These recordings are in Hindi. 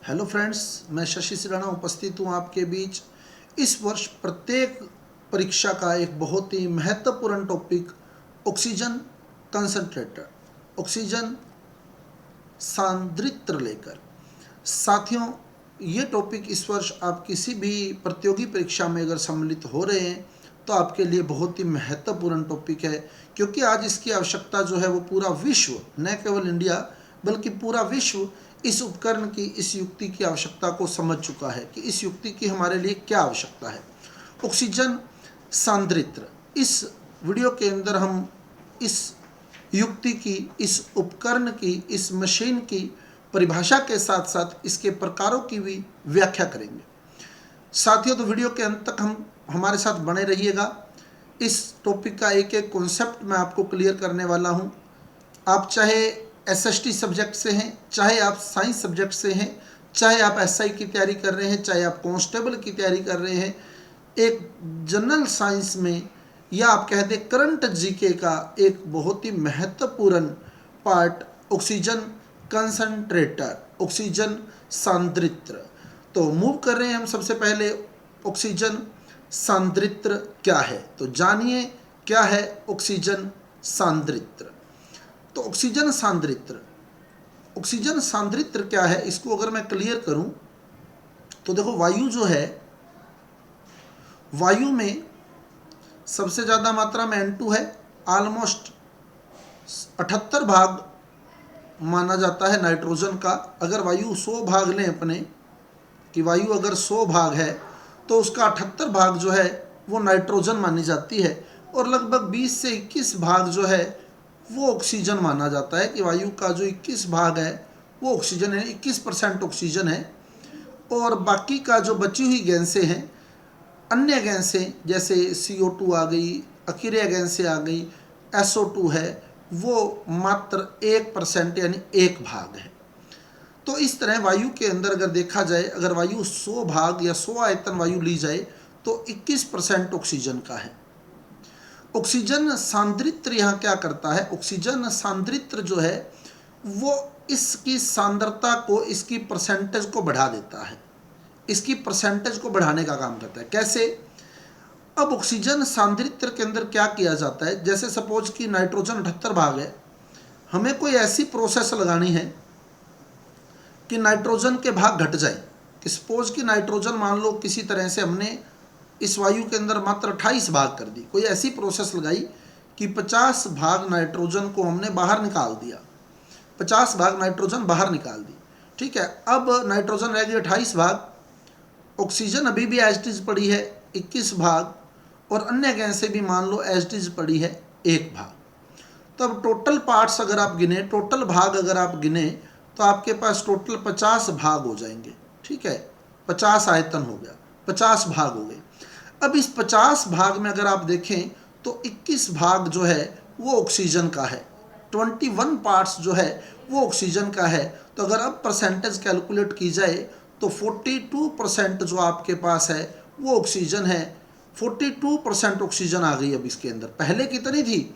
हेलो फ्रेंड्स, मैं शशि सिराना उपस्थित हूँ आपके बीच। इस वर्ष प्रत्येक परीक्षा का एक बहुत ही महत्वपूर्ण टॉपिक ऑक्सीजन कंसंट्रेटर, ऑक्सीजन सांद्रित्र लेकर। साथियों, ये टॉपिक इस वर्ष आप किसी भी प्रतियोगी परीक्षा में अगर सम्मिलित हो रहे हैं तो आपके लिए बहुत ही महत्वपूर्ण टॉपिक है, क्योंकि आज इसकी आवश्यकता जो है वो पूरा विश्व, न केवल इंडिया बल्कि पूरा विश्व इस उपकरण की, इस युक्ति की आवश्यकता को समझ चुका है कि इस युक्ति की हमारे लिए क्या आवश्यकता है। ऑक्सीजन सांद्रित्र, इस वीडियो के अंदर हम इस युक्ति की, इस उपकरण की, इस मशीन की परिभाषा के साथ साथ इसके प्रकारों की भी व्याख्या करेंगे। साथियों, तो वीडियो के अंत तक हम हमारे साथ बने रहिएगा। इस टॉपिक का एक एक कॉन्सेप्ट मैं आपको क्लियर करने वाला हूं। आप चाहे एसएसटी सब्जेक्ट से हैं, चाहे आप साइंस सब्जेक्ट से हैं, चाहे आप एसआई की तैयारी कर रहे हैं, चाहे आप कांस्टेबल की तैयारी कर रहे हैं, एक जनरल साइंस में या आप कह दें करंट जीके का एक बहुत ही महत्वपूर्ण पार्ट ऑक्सीजन कंसंट्रेटर, ऑक्सीजन सांद्रित्र। तो मूव कर रहे हैं हम सबसे पहले ऑक्सीजन सांद्रित्र क्या है, तो जानिए क्या है ऑक्सीजन सांद्रित्र। तो ऑक्सीजन सांद्रित्र, ऑक्सीजन सांद्रित्र क्या है, इसको अगर मैं क्लियर करूं तो देखो, वायु जो है, वायु में सबसे ज़्यादा मात्रा में N2 है, ऑलमोस्ट 78 भाग माना जाता है नाइट्रोजन का। अगर वायु 100 भाग लें अपने, कि वायु अगर 100 भाग है तो उसका 78 भाग जो है वो नाइट्रोजन मानी जाती है, और लगभग 20 से 21 भाग जो है वो ऑक्सीजन माना जाता है। कि वायु का जो 21 भाग है वो ऑक्सीजन है, 21% ऑक्सीजन है, और बाकी का जो बची हुई गैसें हैं, अन्य गैसें जैसे CO2 आ गई, अकीरिय गैसें आ गई, SO2 है, वो मात्र 1% यानी 1 भाग है। तो इस तरह वायु के अंदर अगर देखा जाए, अगर वायु 100 भाग या 100 आयतन वायु ली जाए तो 21% ऑक्सीजन का है। ऑक्सीजन सांद्रित्र यहाँ क्या करता है, ऑक्सीजन सांद्रित्र जो है वो इसकी सांद्रता को, इसकी परसेंटेज को बढ़ा देता है, इसकी परसेंटेज को बढ़ाने का काम करता है। कैसे? अब ऑक्सीजन सांद्रित्र के अंदर क्या किया जाता है, जैसे सपोज कि नाइट्रोजन 78 भाग है, हमें कोई ऐसी प्रोसेस लगानी है कि नाइट्रोजन के भाग घट जाए। कि सपोज कि नाइट्रोजन मान लो किसी तरह से हमने इस वायु के अंदर मात्र 28 भाग कर दी, कोई ऐसी प्रोसेस लगाई कि 50 भाग नाइट्रोजन को हमने बाहर निकाल दिया, 50 भाग नाइट्रोजन बाहर निकाल दी। ठीक है, अब नाइट्रोजन रह गई 28 भाग, ऑक्सीजन अभी भी एज इट इज पड़ी है 21 भाग, और अन्य गैसें भी मान लो एज इट इज पड़ी है 1 भाग। तब टोटल पार्ट्स अगर आप गिने, टोटल भाग अगर आप गिने, तो आपके पास टोटल 50 भाग हो जाएंगे। ठीक है, 50 आयतन हो गया, 50 भाग हो गए। अब इस 50 भाग में अगर आप देखें तो 21 भाग जो है वो ऑक्सीजन का है, 21 पार्ट्स जो है वो ऑक्सीजन का है। तो अगर अब परसेंटेज कैलकुलेट की जाए तो 42% जो आपके पास है वो ऑक्सीजन है। 42% ऑक्सीजन आ गई अब इसके अंदर। पहले कितनी थी?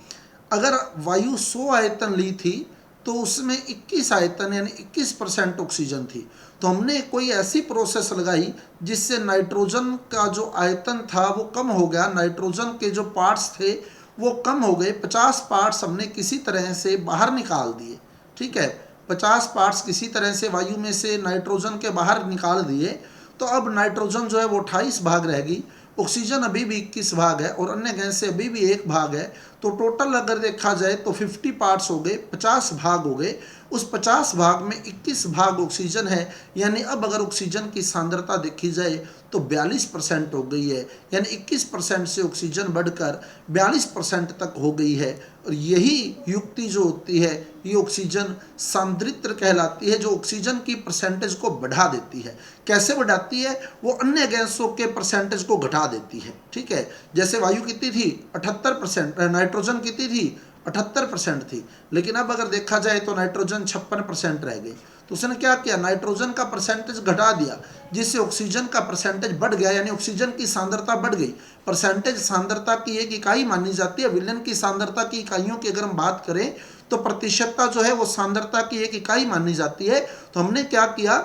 अगर वायु 100 आयतन ली थी तो उसमें 21 आयतन यानी 21% ऑक्सीजन थी। तो हमने कोई ऐसी प्रोसेस लगाई जिससे नाइट्रोजन का जो आयतन था वो कम हो गया, नाइट्रोजन के जो पार्ट्स थे वो कम हो गए, 50 पार्ट्स हमने किसी तरह से बाहर निकाल दिए। ठीक है, 50 पार्ट्स किसी तरह से वायु में से नाइट्रोजन के बाहर निकाल दिए, तो अब नाइट्रोजन जो है वो 28 भाग रहेगी, ऑक्सीजन अभी भी 21 भाग है, और अन्य गैस से अभी भी 1 भाग है। तो टोटल अगर देखा जाए तो 50 पार्ट्स हो गए, 50 भाग हो गए। उस 50 भाग में 21 भाग ऑक्सीजन है, यानी अब अगर ऑक्सीजन की सांद्रता देखी जाए तो 42% हो गई है, यानी 21% से ऑक्सीजन बढ़कर 42% तक हो गई है। और यही युक्ति जो होती है ये ऑक्सीजन सांद्रित्र कहलाती है, जो ऑक्सीजन की परसेंटेज को बढ़ा देती है। कैसे बढ़ाती है? वो अन्य गैसों के परसेंटेज को घटा देती है। ठीक है, जैसे वायु कितनी थी? 78%, नाइट्रोजन कितनी थी? 78% थी, लेकिन अब अगर देखा जाए तो नाइट्रोजन 56% रह गई। तो उसने क्या किया? नाइट्रोजन का परसेंटेज घटा दिया, जिससे ऑक्सीजन का परसेंटेज बढ़ गया, यानी ऑक्सीजन की सांद्रता बढ़ गई। परसेंटेज सांद्रता की एक इकाई मानी जाती है। विलयन की सांद्रता की इकाइयों की अगर हम बात करें तो प्रतिशतता जो है वो सांद्रता की एक इकाई मानी जाती है। तो हमने क्या किया,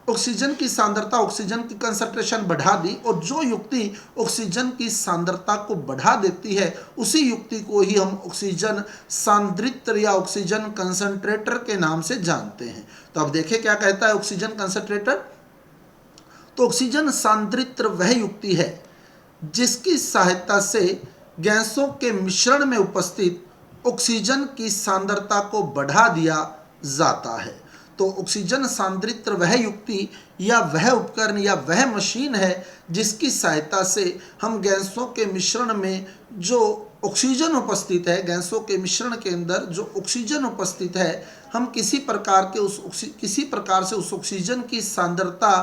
ऑक्सीजन की सांद्रता, ऑक्सीजन की कंसंट्रेशन बढ़ा दी, और जो युक्ति ऑक्सीजन की सांद्रता को बढ़ा देती है उसी युक्ति को ही हम ऑक्सीजन सांद्रित्र या ऑक्सीजन कंसंट्रेटर के नाम से जानते हैं। तो अब देखें क्या कहता है ऑक्सीजन कंसंट्रेटर। तो ऑक्सीजन सांद्रित्र वह युक्ति है जिसकी सहायता से गैसों के मिश्रण में उपस्थित ऑक्सीजन की सांद्रता को बढ़ा दिया जाता है। तो ऑक्सीजन सांद्रित्र वह युक्ति या वह उपकरण या वह मशीन है जिसकी सहायता से हम गैसों के मिश्रण में जो ऑक्सीजन उपस्थित है, गैसों के मिश्रण के अंदर जो ऑक्सीजन उपस्थित है, हम किसी प्रकार से उस ऑक्सीजन की सांद्रता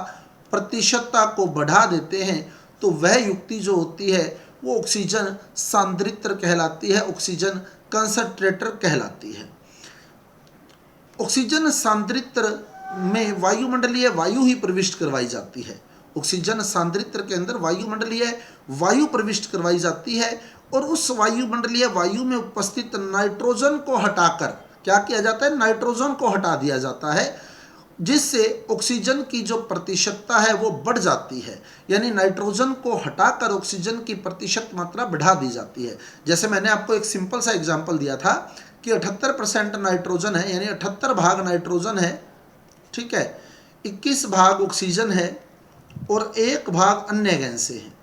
प्रतिशतता को बढ़ा देते हैं। तो वह युक्ति जो होती है वो ऑक्सीजन सांद्रित्र कहलाती है, ऑक्सीजन कंसंट्रेटर कहलाती है। ऑक्सीजन सांद्रित्र में वायुमंडलीय वायु ही प्रविष्ट करवाई जाती है। ऑक्सीजन सांद्रित्र के अंदर वायुमंडलीय वायु प्रविष्ट करवाई जाती है, और उस वायुमंडलीय वायु में उपस्थित नाइट्रोजन को हटाकर क्या किया जाता है, नाइट्रोजन को हटा दिया जाता है, जिससे ऑक्सीजन की जो प्रतिशतता है वो बढ़ जाती है। यानी नाइट्रोजन को हटाकर ऑक्सीजन की प्रतिशत मात्रा बढ़ा दी जाती है। जैसे मैंने आपको एक सिंपल सा एग्जांपल दिया था कि 78% नाइट्रोजन है, यानी 78 भाग नाइट्रोजन है, ठीक है, 21 भाग ऑक्सीजन है और 1 भाग अन्य गैसें हैं,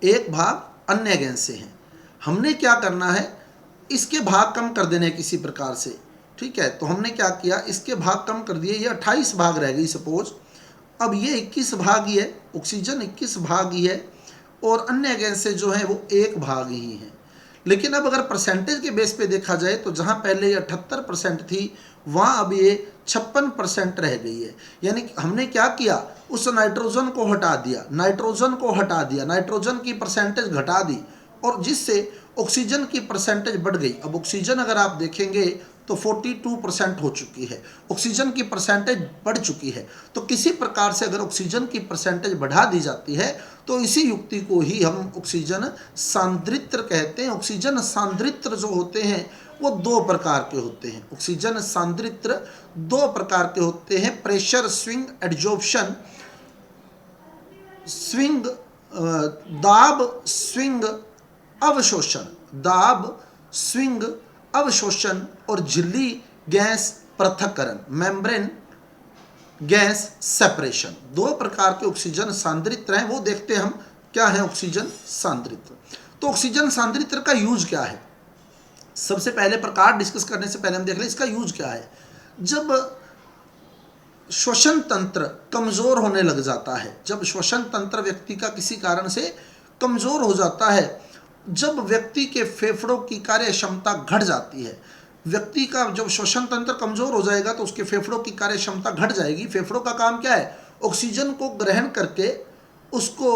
1 भाग अन्य गैसें हैं। हमने क्या करना है, इसके भाग कम कर देने किसी प्रकार से, ठीक है। तो हमने क्या किया, इसके भाग कम कर दिए, ये 28 भाग रह गई सपोज। अब ये 21 भाग ही है, ऑक्सीजन 21 भाग ही है, और अन्य गैसें जो हैं वो 1 भाग ही हैं। लेकिन अब अगर परसेंटेज के बेस पे देखा जाए तो जहाँ पहले ये 78% थी वहाँ अब ये 56% रह गई है। यानी हमने क्या किया, उस नाइट्रोजन को हटा दिया, नाइट्रोजन की परसेंटेज घटा दी, और जिससे ऑक्सीजन की परसेंटेज बढ़ गई। अब ऑक्सीजन अगर आप देखेंगे तो 42% हो चुकी है, ऑक्सीजन की परसेंटेज बढ़ चुकी है। तो किसी प्रकार से अगर ऑक्सीजन की परसेंटेज बढ़ा दी जाती है तो इसी युक्ति को ही हम ऑक्सीजन सांद्रित्र कहते हैं। ऑक्सीजन सांद्रित्र जो होते हैं वो 2 प्रकार के होते हैं। ऑक्सीजन सांद्रित्र 2 प्रकार के होते हैं, प्रेशर स्विंग एडजॉर्प्शन स्विंग, दाब स्विंग अवशोषण, दाब स्विंग अवशोषण, और झिल्ली गैस पृथक्करण, मेम्ब्रेन गैस सेपरेशन। 2 प्रकार के ऑक्सीजन सांद्रित्र हैं, वो देखते हैं हम क्या है ऑक्सीजन सांद्रित्र। तो ऑक्सीजन सांद्रित्र का यूज क्या है, सबसे पहले प्रकार डिस्कस करने से पहले हम देख लें इसका यूज क्या है। जब श्वसन तंत्र कमजोर होने लग जाता है, जब श्वसन तंत्र व्यक्ति का किसी कारण से कमजोर हो जाता है, जब व्यक्ति के फेफड़ों की कार्य क्षमता घट जाती है, व्यक्ति का जब श्वसन तंत्र कमजोर हो जाएगा तो उसके फेफड़ों की कार्य क्षमता घट जाएगी। फेफड़ों का काम क्या है, ऑक्सीजन को ग्रहण करके उसको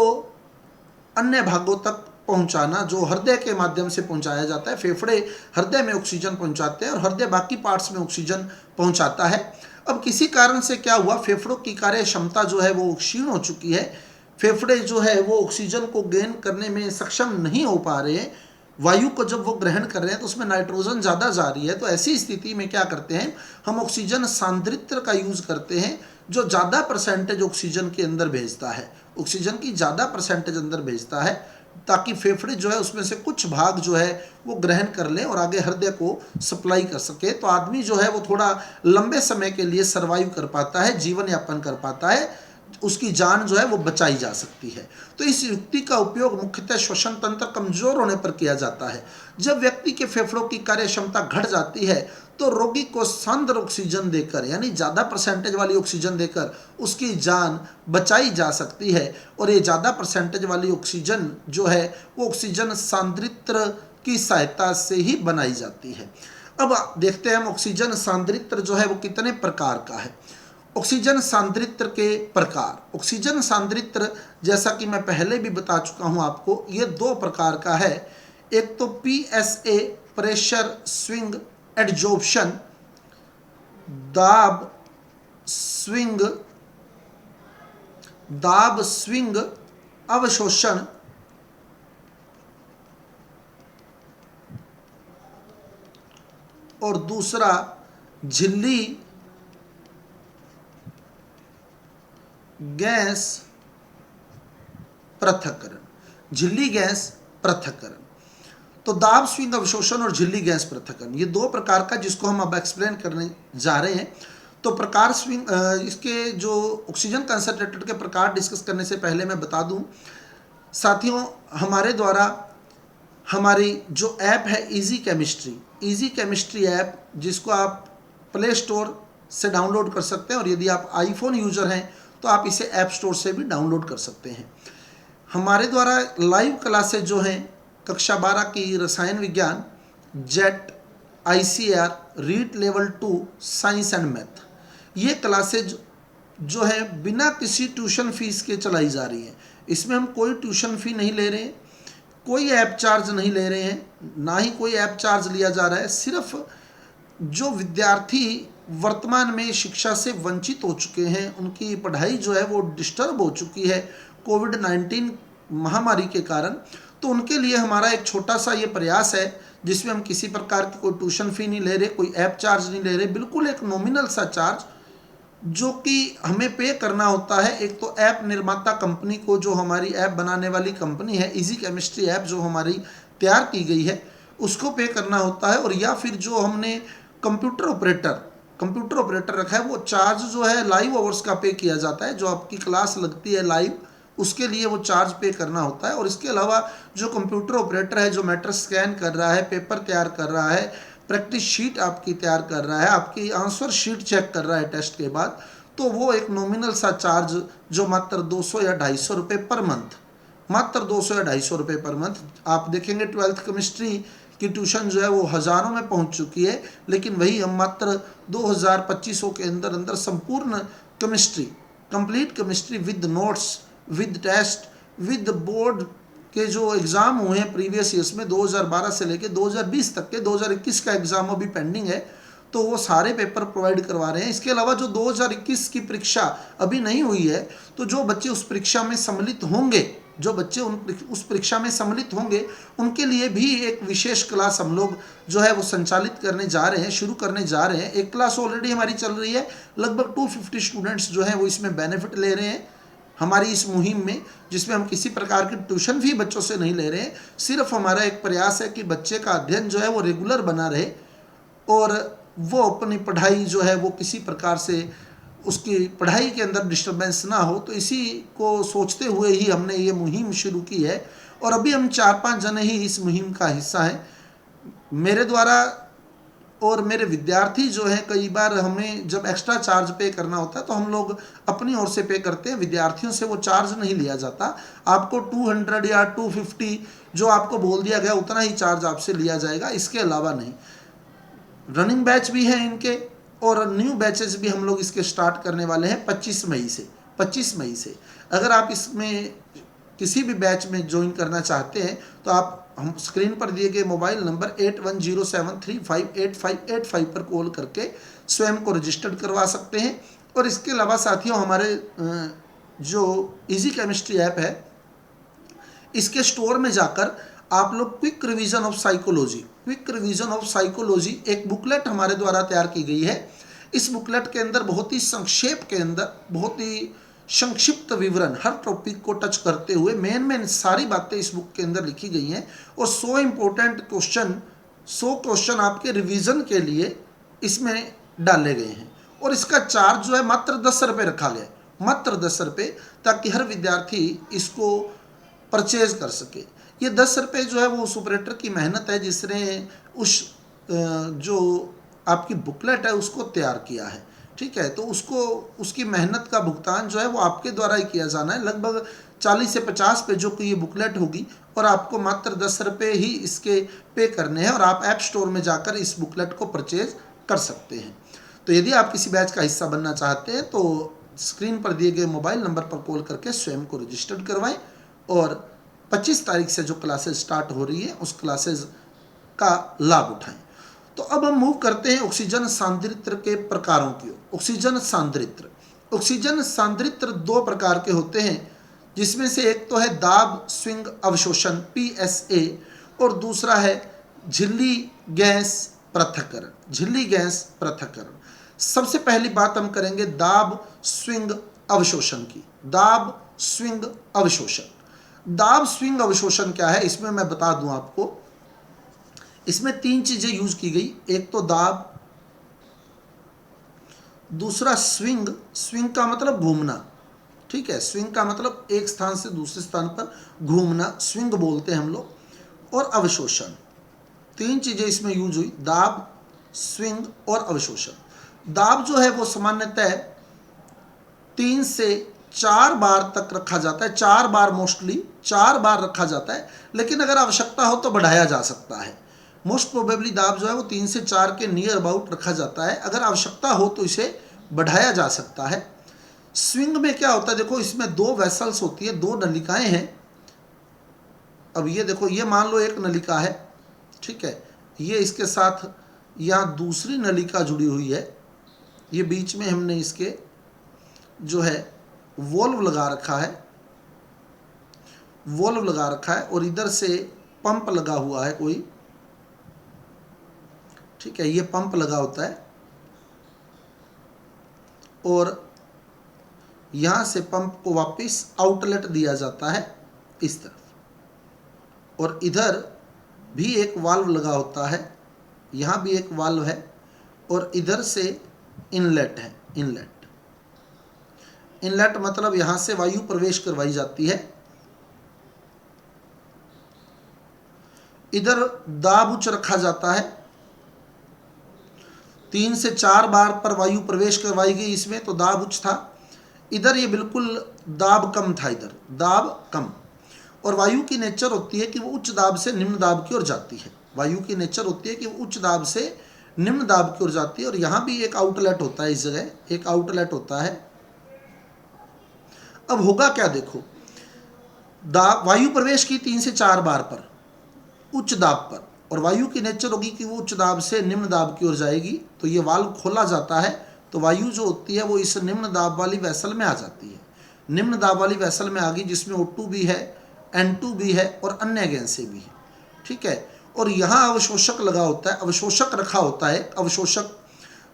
अन्य भागों तक पहुंचाना, जो हृदय के माध्यम से पहुंचाया जाता है। फेफड़े हृदय में ऑक्सीजन पहुंचाते हैं और हृदय बाकी पार्ट्स में ऑक्सीजन पहुंचाता है। अब किसी कारण से क्या हुआ, फेफड़ों की कार्य क्षमता जो है वो क्षीण हो चुकी है, फेफड़े जो है वो ऑक्सीजन को गेन करने में सक्षम नहीं हो पा रहे हैं। वायु को जब वो ग्रहण कर रहे हैं तो उसमें नाइट्रोजन ज़्यादा जा रही है। तो ऐसी स्थिति में क्या करते हैं, हम ऑक्सीजन सांद्रित्र का यूज़ करते हैं, जो ज़्यादा परसेंटेज ऑक्सीजन के अंदर भेजता है, ऑक्सीजन की ज़्यादा परसेंटेज अंदर भेजता है, ताकि फेफड़े जो है उसमें से कुछ भाग जो है वो ग्रहण कर ले और आगे हृदय को सप्लाई कर सके। तो आदमी जो है वो थोड़ा लंबे समय के लिए सर्वाइव कर पाता है, जीवन यापन कर पाता है, उसकी जान जो है वो बचाई जा सकती है। तो इस युक्ति का उपयोग मुख्यतः श्वसन तंत्र कमजोर होने पर किया जाता है। जब व्यक्ति के फेफड़ों की कार्य क्षमता घट जाती है तो रोगी को सांद्र ऑक्सीजन देकर, यानी ज़्यादा परसेंटेज वाली ऑक्सीजन देकर उसकी जान बचाई जा सकती है। और ये ज़्यादा परसेंटेज वाली ऑक्सीजन जो है वो ऑक्सीजन सांद्रित्र की सहायता से ही बनाई जाती है। अब देखते हैं हम ऑक्सीजन सांद्रित्र जो है वो कितने प्रकार का है। ऑक्सीजन सांद्रित्र के प्रकार, ऑक्सीजन सांद्रित्र जैसा कि मैं पहले भी बता चुका हूं आपको, ये 2 प्रकार का है। एक तो PSA प्रेशर स्विंग एडजॉर्प्शन, दाब स्विंग अवशोषण, और दूसरा झिल्ली गैस पृथक्करण, झिल्ली गैस पृथक्करण। तो दाब स्विंग अवशोषण और झिल्ली गैस पृथक्करण, ये दो प्रकार का जिसको हम अब एक्सप्लेन करने जा रहे हैं। तो प्रकार स्विंग, इसके जो ऑक्सीजन कंसंट्रेटेड के प्रकार डिस्कस करने से पहले मैं बता दूं साथियों, हमारे द्वारा हमारी जो ऐप है इजी केमिस्ट्री ऐप, जिसको आप प्ले स्टोर से डाउनलोड कर सकते हैं, और यदि आप आईफोन यूज़र हैं तो आप इसे ऐप स्टोर से भी डाउनलोड कर सकते हैं। हमारे द्वारा लाइव क्लासेज जो हैं कक्षा 12 की रसायन विज्ञान, JET, ICAR, REET level 2 science and math, ये क्लासेज जो है बिना किसी ट्यूशन फीस के चलाई जा रही हैं। इसमें हम कोई ट्यूशन फ़ी नहीं ले रहे हैं, कोई ऐप चार्ज नहीं ले रहे हैं, ना ही कोई ऐप चार्ज लिया जा रहा है। सिर्फ जो विद्यार्थी वर्तमान में शिक्षा से वंचित हो चुके हैं, उनकी पढ़ाई जो है वो डिस्टर्ब हो चुकी है कोविड-19 महामारी के कारण, तो उनके लिए हमारा एक छोटा सा ये प्रयास है जिसमें हम किसी प्रकार की कोई ट्यूशन फ़ी नहीं ले रहे, कोई ऐप चार्ज नहीं ले रहे, बिल्कुल एक नॉमिनल सा चार्ज जो कि हमें पे करना होता है। एक तो ऐप निर्माता कंपनी को, जो हमारी ऐप बनाने वाली कंपनी है इजी केमिस्ट्री ऐप जो हमारी तैयार की गई है, उसको पे करना होता है, और या फिर जो हमने कंप्यूटर ऑपरेटर रखा है वो चार्ज जो है लाइव आवर्स का पे किया जाता है। जो आपकी क्लास लगती है लाइव, उसके लिए वो चार्ज पे करना होता है। और इसके अलावा जो कंप्यूटर ऑपरेटर है, जो मैटर स्कैन कर रहा है, पेपर तैयार कर रहा है, प्रैक्टिस शीट आपकी तैयार कर रहा है, आपकी आंसर शीट चेक कर रहा है टेस्ट के बाद, तो वो एक नॉमिनल सा चार्ज जो मात्र 200 या 250 रुपये पर मंथ, मात्र 200 या 250 रुपये पर मंथ। आप देखेंगे 12th केमिस्ट्री की ट्यूशन जो है वो हज़ारों में पहुंच चुकी है, लेकिन वही हम मात्र 2000-2500 के अंदर अंदर संपूर्ण chemistry, complete chemistry with notes, with test, with board के जो एग्ज़ाम हुए हैं प्रीवियस ईयर्स में 2012 से लेके 2020 तक के, 2021 का एग्ज़ाम अभी पेंडिंग है, तो वो सारे पेपर प्रोवाइड करवा रहे हैं। इसके अलावा जो 2021 की परीक्षा अभी नहीं हुई है, तो जो बच्चे उस परीक्षा में सम्मिलित होंगे, जो बच्चे उस परीक्षा में सम्मिलित होंगे, उनके लिए भी एक विशेष क्लास हम लोग जो है वो संचालित करने जा रहे हैं, शुरू करने जा रहे हैं। एक क्लास ऑलरेडी हमारी चल रही है, लगभग 250 स्टूडेंट्स जो हैं वो इसमें बेनिफिट ले रहे हैं हमारी इस मुहिम में, जिसमें हम किसी प्रकार की ट्यूशन फी बच्चों से नहीं ले रहे हैं। सिर्फ हमारा एक प्रयास है कि बच्चे का अध्ययन जो है वो रेगुलर बना रहे, और वो अपनी पढ़ाई जो है वो किसी प्रकार से उसकी पढ़ाई के अंदर डिस्टर्बेंस ना हो। तो इसी को सोचते हुए ही हमने ये मुहिम शुरू की है, और अभी हम 4-5 जने ही इस मुहिम का हिस्सा हैं। मेरे द्वारा और मेरे विद्यार्थी जो हैं, कई बार हमें जब एक्स्ट्रा चार्ज पे करना होता है तो हम लोग अपनी ओर से पे करते हैं, विद्यार्थियों से वो चार्ज नहीं लिया जाता। आपको 200 या 250 जो आपको बोल दिया गया उतना ही चार्ज आपसे लिया जाएगा, इसके अलावा नहीं। रनिंग बैच भी हैं इनके, और न्यू बैचेस भी हम लोग इसके स्टार्ट करने वाले हैं 25 मई से। अगर आप इसमें किसी भी बैच में ज्वाइन करना चाहते हैं तो आप हम स्क्रीन पर दिए गए मोबाइल नंबर 8107358585 पर कॉल करके स्वयं को रजिस्टर्ड करवा सकते हैं। और इसके अलावा साथियों, हमारे जो इजी केमिस्ट्री ऐप है, इसके स्टोर में जाकर आप लोग क्विक रिवीजन ऑफ साइकोलॉजी एक बुकलेट हमारे द्वारा तैयार की गई है। इस बुकलेट के अंदर बहुत ही संक्षेप के अंदर, बहुत ही संक्षिप्त विवरण, हर टॉपिक को टच करते हुए मेन सारी बातें इस बुक के अंदर लिखी गई हैं, और 100 इम्पोर्टेंट क्वेश्चन, 100 क्वेश्चन आपके रिवीजन के लिए इसमें डाले गए हैं। और इसका चार्ज जो है मात्र 10 रुपये रखा गया है, मात्र 10 रुपये, ताकि हर विद्यार्थी इसको परचेज कर सके। ये 10 रुपये जो है वो उस ऑपरेटर की मेहनत है जिसने उस जो आपकी बुकलेट है उसको तैयार किया है, ठीक है। तो उसको, उसकी मेहनत का भुगतान जो है वो आपके द्वारा ही किया जाना है। लगभग 40 से 50 पेजों की ये बुकलेट होगी, और आपको मात्र 10 रुपये ही इसके पे करने हैं, और आप ऐप स्टोर में जाकर इस बुकलेट को परचेज कर सकते हैं। तो यदि आप किसी बैच का हिस्सा बनना चाहते हैं तो स्क्रीन पर दिए गए मोबाइल नंबर पर कॉल करके स्वयं को रजिस्टर्ड करवाएं, और 25 तारीख से जो क्लासेस स्टार्ट हो रही है उस क्लासेस का लाभ उठाएं। तो अब हम मूव करते हैं ऑक्सीजन सांद्रित्र के प्रकारों की ओर। ऑक्सीजन सांद्रित्र 2 प्रकार के होते हैं, जिसमें से एक तो है दाब स्विंग अवशोषण PSA, और दूसरा है झिल्ली गैस पृथक्करण। सबसे पहली बात हम करेंगे दाब स्विंग अवशोषण की। दाब स्विंग अवशोषण। दाब स्विंग अवशोषण क्या है, इसमें मैं बता दूं आपको। इसमें तीन चीजें यूज की गई, एक तो दाब, दूसरा स्विंग, स्विंग का मतलब घूमना, ठीक है, स्विंग का मतलब एक स्थान से दूसरे स्थान पर घूमना, स्विंग बोलते हैं हम लोग, और अवशोषण। तीन चीजें इसमें यूज हुई, दाब, स्विंग और अवशोषण। दाब जो है वो सामान्यतः 3 से 4 बार तक रखा जाता है, 4 बार, मोस्टली 4 बार रखा जाता है, लेकिन अगर आवश्यकता हो तो बढ़ाया जा सकता है। मोस्ट प्रोबेबली दाब जो है वो 3 से 4 के नियर अबाउट रखा जाता है, अगर आवश्यकता हो तो इसे बढ़ाया जा सकता है। स्विंग में क्या होता है, देखो इसमें 2 वेसल्स होती है, 2 नलिकाएं हैं। अब ये देखो, ये मान लो एक नलिका है, ठीक है, ये इसके साथ यहाँ दूसरी नलिका जुड़ी हुई है, ये बीच में हमने इसके जो है वॉल्व लगा रखा है, वॉल्व लगा रखा है, और इधर से पंप लगा हुआ है कोई, ठीक है, ये पंप लगा होता है, और यहाँ से पंप को वापस आउटलेट दिया जाता है इस तरफ, और इधर भी एक वाल्व लगा होता है, यहाँ भी एक वाल्व है, और इधर से इनलेट है, इनलेट। इनलेट मतलब यहाँ से वायु प्रवेश करवाई जाती है। इधर दाब उच्च रखा जाता है, 3 से 4 बार पर वायु प्रवेश करवाई गई इसमें, तो दाब उच्च था। इधर ये बिल्कुल दाब कम था, इधर दाब कम। और वायु की नेचर होती है कि वो उच्च दाब से निम्न दाब की ओर जाती है, वायु की नेचर होती है कि वो उच्च दाब से निम्न दाब की ओर जाती है। और यहाँ भी एक आउटलेट होता है, इस जगह एक आउटलेट होता है। अब होगा क्या, देखो, दाब, वायु प्रवेश की 3 से 4 बार पर उच्च दाब पर, और वायु की नेचर होगी कि वो उच्च दाब से निम्न दाब की ओर जाएगी, तो ये वाल्व खोला जाता है, तो वायु जो होती है वो इस निम्न दाब वाली वेसल में आ जाती है। निम्न दाब वाली वेसल में आ गई, जिसमें O2 भी है, N2 भी है, और अन्य गैसें भी है, ठीक है। और यहाँ अवशोषक लगा होता है, अवशोषक रखा होता है, अवशोषक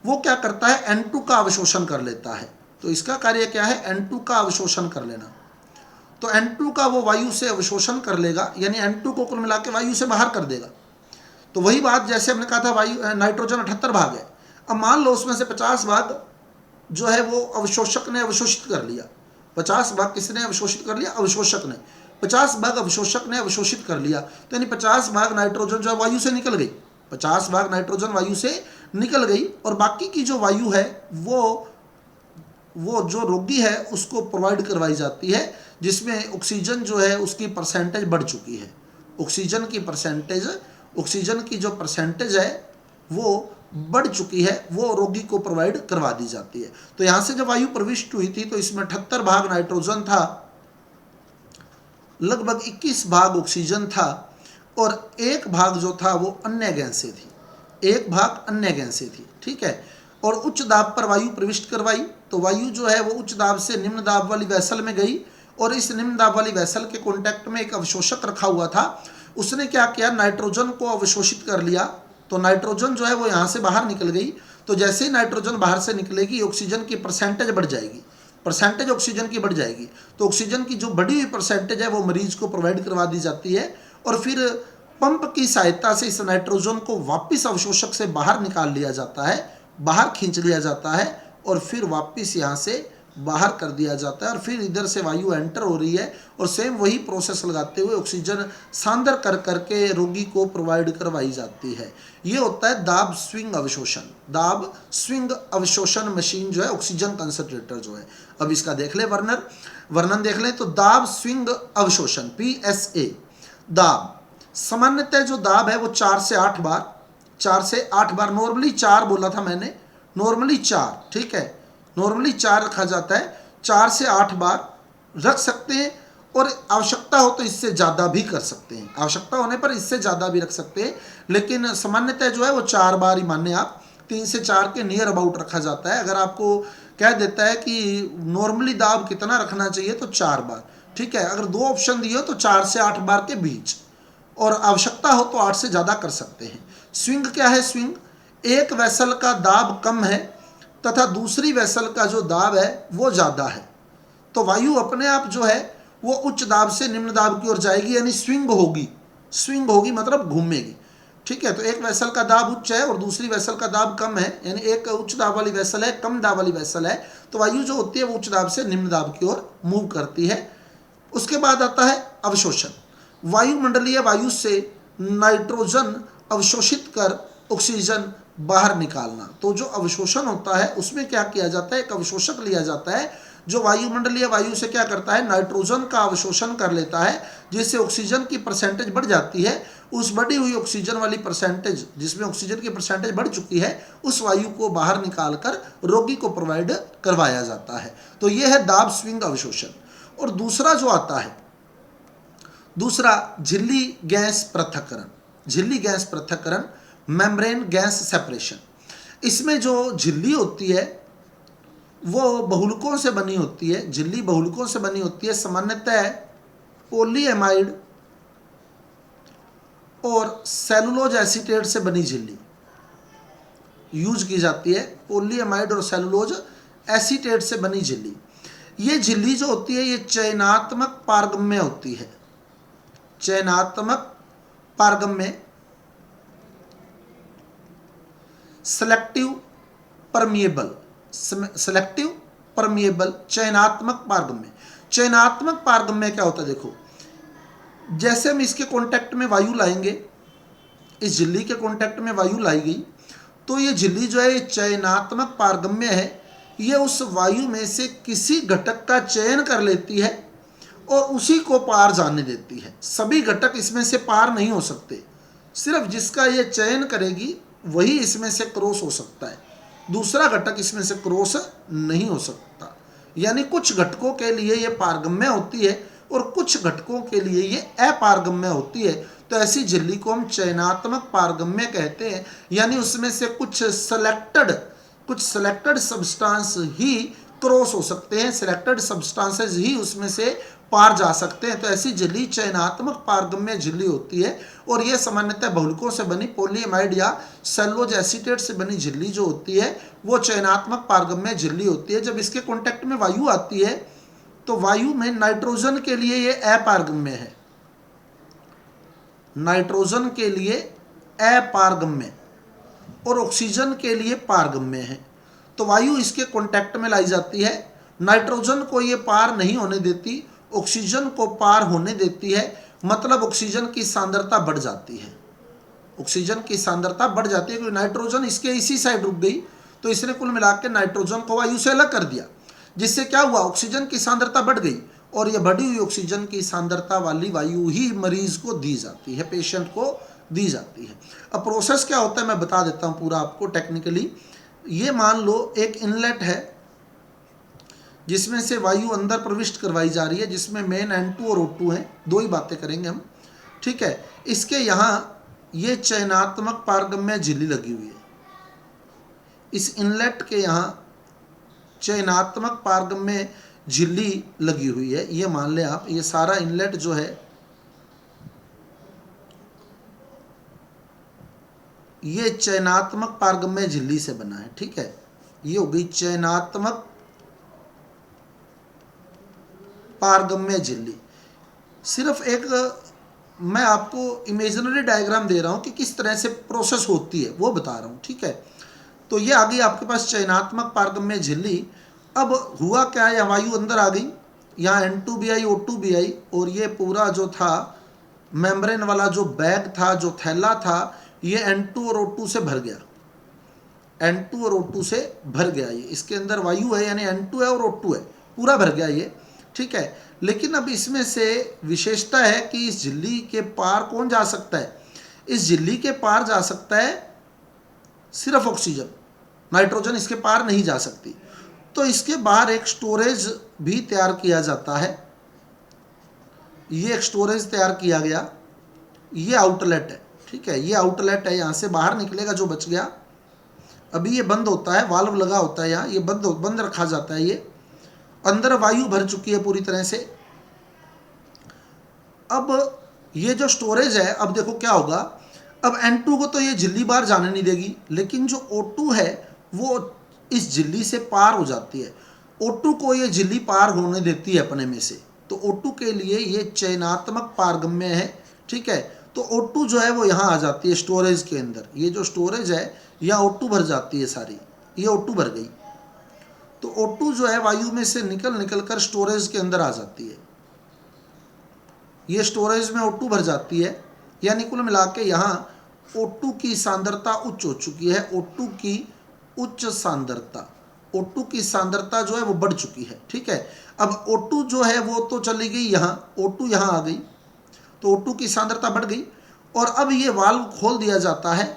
वो क्या करता है, N2 का अवशोषण कर लेता है। तो इसका कार्य क्या है, N2 का अवशोषण कर लेना। तो N2 का वो वायु से अवशोषण कर लेगा, यानी N2 को कुल मिला के वायु से बाहर कर देगा। तो वही बात जैसे हमने कहा था, वायु नाइट्रोजन 78 भाग है, अब मान लो उसमें से 50 भाग जो है वो अवशोषक ने अवशोषित कर लिया। 50 भाग किसने अवशोषित कर लिया, अवशोषक ने। 50 भाग अवशोषक ने अवशोषित कर लिया, तो यानी 50 भाग नाइट्रोजन जो है वायु से निकल गई, 50 भाग नाइट्रोजन वायु से निकल गई, और बाकी की जो वायु है वो जो रोगी है उसको प्रोवाइड करवाई जाती है, जिसमें ऑक्सीजन जो है उसकी परसेंटेज बढ़ चुकी है। ऑक्सीजन की परसेंटेज, ऑक्सीजन की जो परसेंटेज है वो बढ़ चुकी है, वो रोगी को प्रोवाइड करवा दी जाती है। तो यहाँ से जब वायु प्रविष्ट हुई थी तो इसमें 78 भाग नाइट्रोजन था, लगभग 21 भाग ऑक्सीजन था, और 1 भाग जो था वो अन्य गैसें थी, 1 भाग अन्य गैसें थी, ठीक है। और उच्च दाब पर वायु प्रविष्ट करवाई, तो वायु जो है वो उच्च दाब से निम्न दाब वाली वेसल में गई, और इस निम्न दाब वाली वेसल के कॉन्टैक्ट में एक अवशोषक रखा हुआ था, उसने क्या किया, नाइट्रोजन को अवशोषित कर लिया। तो नाइट्रोजन जो है वो यहाँ से बाहर निकल गई, तो जैसे ही नाइट्रोजन बाहर से निकलेगी ऑक्सीजन की परसेंटेज बढ़ जाएगी, परसेंटेज ऑक्सीजन की बढ़ जाएगी, तो ऑक्सीजन की जो बढ़ी हुई परसेंटेज है वो मरीज को प्रोवाइड करवा दी जाती है, और फिर पंप की सहायता से इस नाइट्रोजन को वापस अवशोषक से बाहर निकाल लिया जाता है, बाहर खींच लिया जाता है, और फिर वापस यहाँ से बाहर कर दिया जाता है, और फिर इधर से वायु एंटर हो रही है, और सेम वही प्रोसेस लगाते हुए ऑक्सीजन सांद्र कर करके रोगी को प्रोवाइड करवाई जाती है। ये होता है दाब स्विंग अवशोषण। दाब स्विंग अवशोषण मशीन जो है, ऑक्सीजन कंसंट्रेटर जो है। अब इसका देख ले वर्णन देख लें, तो दाब स्विंग अवशोषण PSA, दाब सामान्यतः जो दाब है वो 4 से 8 बार, 4 से 8 बार, नॉर्मली 4 बोला था मैंने, नॉर्मली 4, ठीक है, नॉर्मली 4 रखा जाता है, 4 से 8 बार रख सकते हैं, और आवश्यकता हो तो इससे ज़्यादा भी कर सकते हैं, आवश्यकता होने पर इससे ज़्यादा भी रख सकते हैं, लेकिन सामान्यतः जो है वो 4 बार ही माने आप, 3 से 4 के नियर अबाउट रखा जाता है। अगर आपको कह देता है कि नॉर्मली दाब कितना रखना चाहिए तो 4 बार, ठीक है। अगर 2 ऑप्शन दिए हो तो 4 से 8 बार के बीच, और आवश्यकता हो तो 8 से ज़्यादा कर सकते हैं। स्विंग क्या है, स्विंग एक वेसल का दाब कम है तथा दूसरी वेसल का जो दाब है वो ज़्यादा है, तो वायु अपने आप जो है वो उच्च दाब से निम्न दाब की ओर जाएगी, यानी स्विंग होगी मतलब घूमेगी। ठीक है, तो एक वेसल का दाब उच्च है और दूसरी वेसल का दाब कम है, यानी एक उच्च दाब वाली वेसल है, कम दाब वाली वेसल है, तो वायु जो होती है वो उच्च दाब से निम्न दाब की ओर मूव करती है। उसके बाद आता है अवशोषण। वायुमंडलीय वायु से नाइट्रोजन अवशोषित कर ऑक्सीजन बाहर निकालना। तो जो अवशोषण होता है उसमें क्या किया जाता है, एक अवशोषक लिया जाता है जो वायुमंडलीय वायु से क्या करता है, नाइट्रोजन का अवशोषण कर लेता है, जिससे ऑक्सीजन की परसेंटेज बढ़ जाती है। उस बढ़ी हुई ऑक्सीजन वाली परसेंटेज, जिसमें ऑक्सीजन की परसेंटेज बढ़ चुकी है, उस वायु को बाहर निकालकर रोगी को प्रोवाइड करवाया जाता है। तो यह है दाब स्विंग अवशोषण। और दूसरा जो आता है, दूसरा झिल्ली गैस पृथक्करण। झिल्ली गैस पृथक्करण, मेम्ब्रेन गैस सेपरेशन। इसमें जो झिल्ली होती है वो बहुलकों से बनी होती है। झिल्ली बहुलकों से बनी होती है, सामान्यतः पॉलीएमाइड और सेलुलोज एसीटेट से बनी झिल्ली यूज की जाती है। पॉलीएमाइड और सेलुलोज एसीटेट से बनी झिल्ली। ये झिल्ली जो होती है ये चयनात्मक पारगम्य होती है। चयनात्मक पारगम्य, सेलेक्टिव परमिएबल, सेलेक्टिव परमिएबल, चयनात्मक पारगम्य। चयनात्मक पारगम्य क्या होता है, देखो जैसे हम इसके कांटेक्ट में वायु लाएंगे, इस झिल्ली के कांटेक्ट में वायु लाई गई, तो ये झिल्ली जो है ये चयनात्मक पारगम्य है। ये उस वायु में से किसी घटक का चयन कर लेती है और उसी को पार जाने देती है। सभी घटक इसमें से पार नहीं हो सकते, सिर्फ जिसका ये चयन करेगी वही इसमें से क्रॉस हो सकता है, दूसरा घटक इसमें से क्रॉस नहीं हो सकता। यानी कुछ घटकों के लिए ये पारगम्य होती है और कुछ घटकों के लिए ये अपारगम्य होती है। तो ऐसी झिल्ली को हम चयनात्मक पारगम्य कहते हैं, यानी उसमें से कुछ सेलेक्टेड सब्सटेंस ही क्रॉस हो सकते हैं, सेलेक्टेड सब्सटेंसेस ही उसमें से पार जा सकते हैं। तो ऐसी झिल्ली चयनात्मक पारगम्य झिल्ली होती है। और यह सामान्यतः बहुलकों से बनी पॉलीएमाइड या सेलुलोज एसीटेट से बनी झिल्ली जो होती है वो चयनात्मक पारगम्य झिल्ली होती है। जब इसके कांटेक्ट में वायु आती है तो वायु में नाइट्रोजन के लिए ये अपारगम्य है, नाइट्रोजन के लिए अपारगम्य और ऑक्सीजन के लिए पारगम्य है। तो वायु इसके कांटेक्ट में लाई जाती है, नाइट्रोजन को ये पार नहीं होने देती, ऑक्सीजन को पार होने देती है, मतलब ऑक्सीजन की सांद्रता बढ़ जाती है। ऑक्सीजन की सांद्रता बढ़ जाती है क्योंकि नाइट्रोजन इसके इसी साइड रुक गई, तो इसने कुल मिला के नाइट्रोजन को वायु से अलग कर दिया, जिससे क्या हुआ, ऑक्सीजन की सांद्रता बढ़ गई। और यह बढ़ी हुई ऑक्सीजन की सांद्रता वाली वायु ही मरीज को दी जाती है, पेशेंट को दी जाती है। अब प्रोसेस क्या होता है मैं बता देता हूँ पूरा आपको टेक्निकली। ये मान लो एक इनलेट है जिसमें से वायु अंदर प्रविष्ट करवाई जा रही है, जिसमें मेन N2 और O2 हैं, दो ही बातें करेंगे हम, ठीक है। इसके यहाँ ये चयनात्मक पारगम्य झिल्ली लगी हुई है, इस इनलेट के यहाँ चयनात्मक पारगम्य झिल्ली लगी हुई है। ये मान लें आप, ये सारा इनलेट जो है ये चयनात्मक पारगम्य झिल्ली से बना है, ठीक है। ये हो गई चयनात्मक पारगम्य झिल्ली। सिर्फ एक मैं आपको इमेजिनरी डायग्राम दे रहा हूं कि किस तरह से प्रोसेस होती है वो बता रहा हूं, ठीक है। तो ये आ गई आपके पास चयनात्मक पारगम्य झिल्ली। अब हुआ क्या, है वायु अंदर आ गई, यहाँ N2 भी आई, O2 भी आई, और ये पूरा जो था मेम्ब्रेन वाला जो बैग था, जो थैला था, ये N2 और O2 से भर गया, N2 और O2 से भर गया। ये इसके अंदर वायु है, यानी N2 है और O2 है, पूरा भर गया ये, ठीक है। लेकिन अब इसमें से विशेषता है कि इस झिल्ली के पार कौन जा सकता है, इस झिल्ली के पार जा सकता है सिर्फ ऑक्सीजन, नाइट्रोजन इसके पार नहीं जा सकती। तो इसके बाहर एक स्टोरेज भी तैयार किया जाता है, ये एक स्टोरेज तैयार किया गया, ये आउटलेट है, ठीक है, ये आउटलेट है, यहाँ से बाहर निकलेगा जो बच गया। अभी ये बंद होता है, वाल्व लगा होता है यहाँ, ये बंद रखा जाता है। ये अंदर वायु भर चुकी है पूरी तरह से। अब ये जो स्टोरेज है, अब देखो क्या होगा, अब N2 को तो ये झिल्ली बाहर जाने नहीं देगी, लेकिन जो O2 है वो इस झिल्ली से पार हो जाती है। O2 को ये झिल्ली पार होने देती है अपने में से, तो O2 के लिए ये चयनात्मक पारगम्य है, ठीक है। तो O2 जो है वो यहाँ आ जाती है स्टोरेज के अंदर, ये जो स्टोरेज है यहाँ O2 भर जाती है सारी, ये O2 भर गई, तो O2 जो है वायु में से निकल कर स्टोरेज के अंदर आ जाती है, ये स्टोरेज में O2 भर जाती है, यानी कुल मिला के यहाँ O2 की सांद्रता उच्च हो चुकी है, O2 की उच्च सांद्रता, O2 की सांद्रता जो है वो बढ़ चुकी है, ठीक है। अब O2 जो है वो तो चली गई यहाँ, O2 यहाँ आ गई, तो O2 की सांद्रता बढ़ गई, और अब ये वाल्व खोल दिया जाता है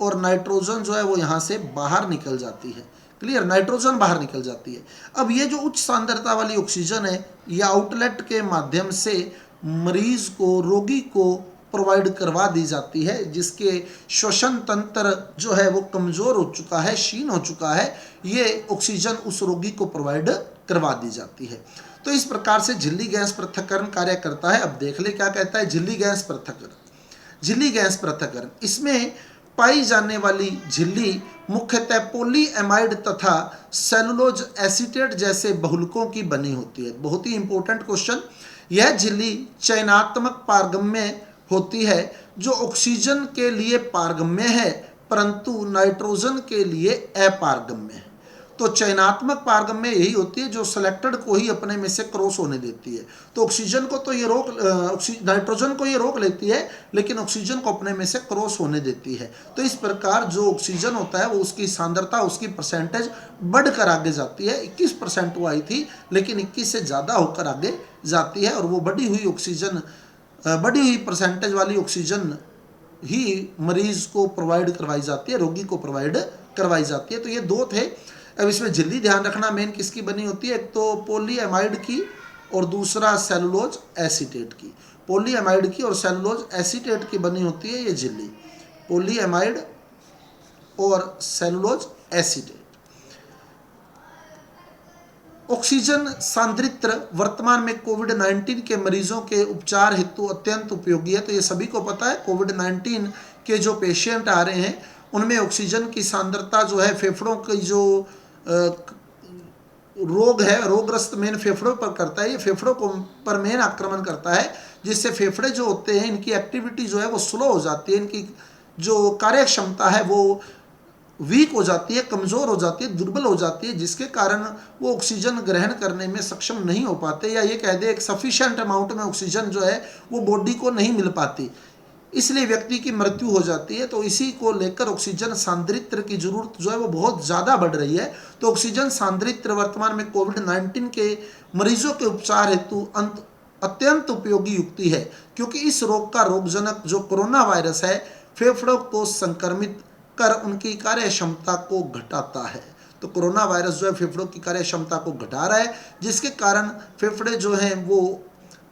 और नाइट्रोजन जो है वो यहाँ से बाहर निकल जाती है, क्लियर, नाइट्रोजन बाहर निकल जाती है। अब ये जो उच्च सांद्रता वाली ऑक्सीजन है ये आउटलेट के माध्यम से मरीज को, रोगी को प्रोवाइड करवा दी जाती है, जिसके श्वसन तंत्र जो है वो कमज़ोर हो चुका है, क्षीण हो चुका है, ये ऑक्सीजन उस रोगी को प्रोवाइड करवा दी जाती है। तो इस प्रकार से झिल्ली गैस पृथक्करण कार्य करता है। अब देख ले क्या कहता है झिल्ली गैस पृथक्करण। झिल्ली गैस पृथक्करण, इसमें पाई जाने वाली झिल्ली मुख्यतः पॉलीएमाइड तथा सेलुलोज एसीटेट जैसे बहुलकों की बनी होती है। बहुत ही इंपॉर्टेंट क्वेश्चन। यह झिल्ली चयनात्मक पारगम्य होती है, जो ऑक्सीजन के लिए पारगम्य है परंतु नाइट्रोजन के लिए अपारगम्य है। तो चयनात्मक पारगम्य यही होती है जो सिलेक्टेड को ही अपने में से क्रॉस होने देती है। तो ऑक्सीजन को तो ये नाइट्रोजन को ये रोक लेती है, लेकिन ऑक्सीजन को अपने में से क्रॉस होने देती है। तो इस प्रकार जो ऑक्सीजन होता है वो उसकी सांद्रता, उसकी परसेंटेज बढ़कर आगे जाती है। 21% वो आई थी, लेकिन 21 से ज़्यादा होकर आगे जाती है, और वो बढ़ी हुई ऑक्सीजन, बढ़ी हुई परसेंटेज वाली ऑक्सीजन ही मरीज को प्रोवाइड करवाई जाती है, रोगी को प्रोवाइड करवाई जाती है। तो ये दो थे। अब इसमें झिल्ली ध्यान रखना मेन किसकी बनी होती है, एक तो पॉलीएमाइड की और दूसरा सेलुलोज एसीटेट की। पॉलीएमाइड की और सेलुलोज एसीटेट की बनी होती है ये झिल्ली, पॉलीएमाइड और सेलुलोज एसीटेट। ऑक्सीजन सांद्रित्र वर्तमान में कोविड-19 के मरीजों के उपचार हेतु अत्यंत उपयोगी है। तो ये सभी को पता है, कोविड-19 के जो पेशेंट आ रहे हैं उनमें ऑक्सीजन की सांद्रता जो है, फेफड़ों की जो रोग है, रोगग्रस्त मेन फेफड़ों पर करता है, ये फेफड़ों को पर मेन आक्रमण करता है, जिससे फेफड़े जो होते हैं इनकी एक्टिविटी जो है वो स्लो हो जाती है, इनकी जो कार्य क्षमता है वो वीक हो जाती है, कमज़ोर हो जाती है, दुर्बल हो जाती है, जिसके कारण वो ऑक्सीजन ग्रहण करने में सक्षम नहीं हो पाते, या ये कह दे एक सफिशिएंट अमाउंट में ऑक्सीजन जो है वो बॉडी को नहीं मिल पाती, इसलिए व्यक्ति की मृत्यु हो जाती है। तो इसी को लेकर ऑक्सीजन सांद्रित्र की जरूरत जो है वो बहुत ज़्यादा बढ़ रही है। तो ऑक्सीजन सांद्रित्र वर्तमान में कोविड-19 के मरीजों के उपचार हेतु अत्यंत उपयोगी युक्ति है, क्योंकि इस रोग का रोगजनक जो कोरोना वायरस है फेफड़ों को संक्रमित कर उनकी कार्य क्षमता को घटाता है। तो कोरोना वायरस जो है फेफड़ों की कार्य क्षमता को घटा रहा है, जिसके कारण फेफड़े जो हैं वो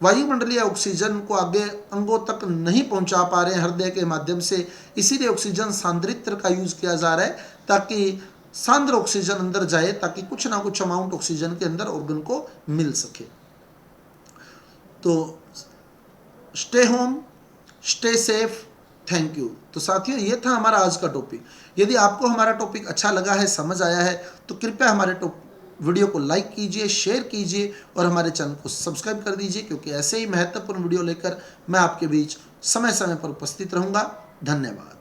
वायुमंडलीय ऑक्सीजन को आगे अंगों तक नहीं पहुंचा पा रहे हैं हृदय के माध्यम से। इसीलिए ऑक्सीजन सांद्रित्र का यूज किया जा रहा है, ताकि सांद्र ऑक्सीजन अंदर जाए, ताकि कुछ ना कुछ अमाउंट ऑक्सीजन के अंदर ऑर्गन को मिल सके। तो stay home, stay safe, thank you. तो साथियों ये था हमारा आज का टॉपिक। यदि आपको हमारा टॉपिक अच्छा लगा है, समझ आया है, तो कृपया हमारे वीडियो को लाइक कीजिए, शेयर कीजिए और हमारे चैनल को सब्सक्राइब कर दीजिए, क्योंकि ऐसे ही महत्वपूर्ण वीडियो लेकर मैं आपके बीच समय समय पर उपस्थित रहूँगा। धन्यवाद।